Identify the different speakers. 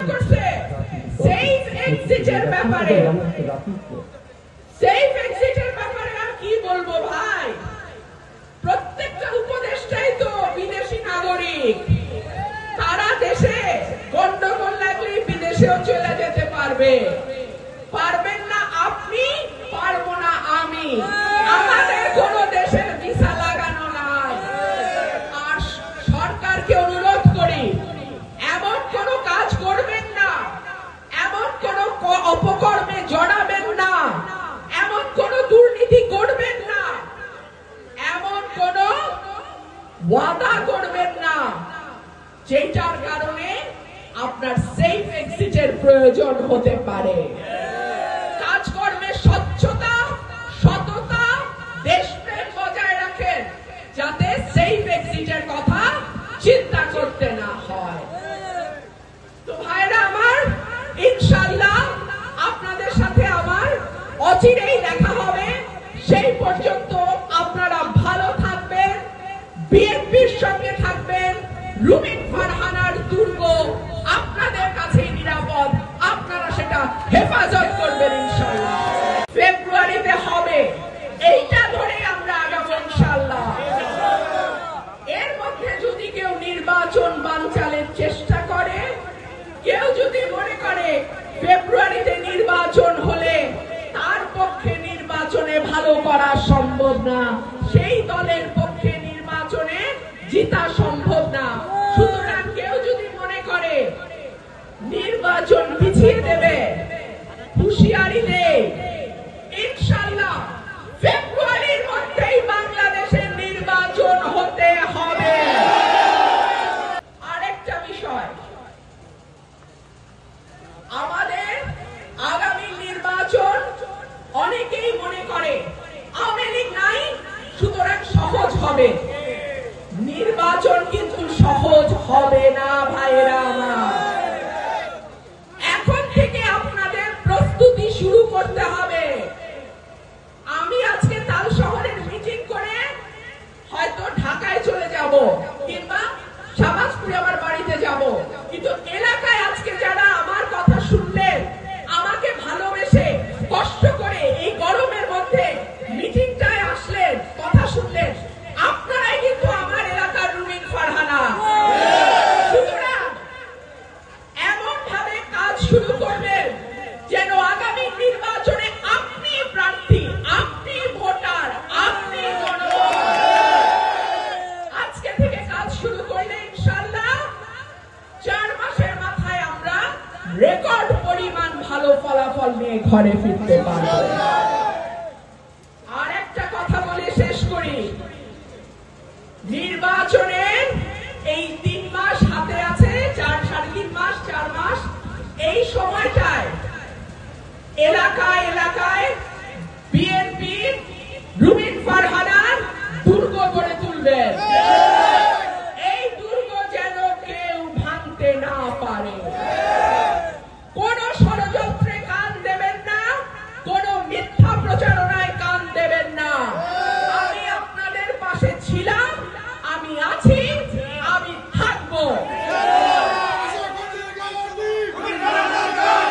Speaker 1: করছে সেফ এক্সিটের ব্যাপারে। সেফ এক্সিটের ব্যাপারে আর কি বলবো ভাই, প্রত্যেকটা উপদেষ্টাই তো বিদেশি নাগরিক, তারা দেশে গন্ডগোল লাগলে বিদেশেও চলে যেতে পারবে। পারবেন না আপনি, পারবো না আমি, আমাদের কোন দেশের ভিসা লাগানো নাই। আর সরকারকে অনুরোধ করি, এমন কোন কাজ করবেন না, এমন কোন অপকর্মে জড়াবেন না, এমন কোন দুর্নীতি করবেন না, এমন কোন ওয়াদা করবেন না যেটার কারণে আপনার সেফ এক্সিটের প্রয়োজন হতে পারে। কাজকর্মে স্বচ্ছতা, সততা, দেশপ্রেম বজায় রাখেন, যাতে সেফ এক্সিটের কথা চিন্তা করতে না হয়। তো ভাইরা আমার, ইনশাআল্লাহ আপনাদের সাথে আমার অচিরেই দেখা হবে। সেই পর্যন্ত আপনারা ভালো থাকবেন, বিএনপির সঙ্গে থাকবেন। রুমিন ফারহানার দুর্গ আপনাদের কাছে নিরাপদ, আপনারা সেটা হেফাজত করবেন ইনশাআল্লাহ। ফেব্রুয়ারিতে হবে, এইটা ধরে আমরা আগাবো ইনশাআল্লাহ। এর মধ্যে যদি কেউ নির্বাচন বানচালের চেষ্টা করে, কেউ যদি মনে করে ফেব্রুয়ারিতে নির্বাচন হলে তার পক্ষে নির্বাচনে ভালো করা সম্ভব না, সেই দলের পক্ষে নির্বাচনে জিতা সম্ভব না, সুতরাং কেউ যদি মনে করে নির্বাচন পিছিয়ে দেবে, হুঁশিয়ারি দেয়, ইনশাআল্লাহ ফেব্রুয়ারির মধ্যেই বাংলাদেশের নির্বাচন হতে হবে। আরেকটা বিষয়, আমাদের আগামী নির্বাচন অনেকেই মনে করে আওয়ামী লীগ নাই সুতরাং সহজ হবে। নির্বাচন কিন্তু সহজ হবে না ভাইয়েরা আমার। এখন থেকে আপনাদের প্রস্তুতি শুরু করতে হবে। আমি আজকে তাল শহরের মিটিং করে হয়তো ঢাকায় চলে যাব, কিংবা শাহবাজপুরে আমার বাড়িতে যাব, কিন্তু এলাকায় আজকে যারা আমার কথা শুনলেন, আমাকে ভালোবেসে কষ্ট করে এই গরমের মধ্যে মিটিংটায় আসলেন, কথা শুনলেন, আপনারাই কিন্তু আমার এলাকার রুমিন ফারহানা। সুতরাং এমন ভাবে কাজ শুরু করবেন যেন আগামী নির্বাচনে আপনি প্রার্থী, আপনি ভোটার, আপনি জনগণ। আজকে থেকে কাজ শুরু করলে ইনশাআল্লাহ 4 মাসের মাথায় আমরা রেকর্ড পরিমাণ ভালো ফলাফল নিয়ে ঘরে ফিরতে পারব। আর একটা কথা বলে শেষ করি, নির্বাচনের এই 3 মাস হাতে আছে, 3.5 মাস, 4 মাস, এই সময়টায় এলাকায় এলাকায়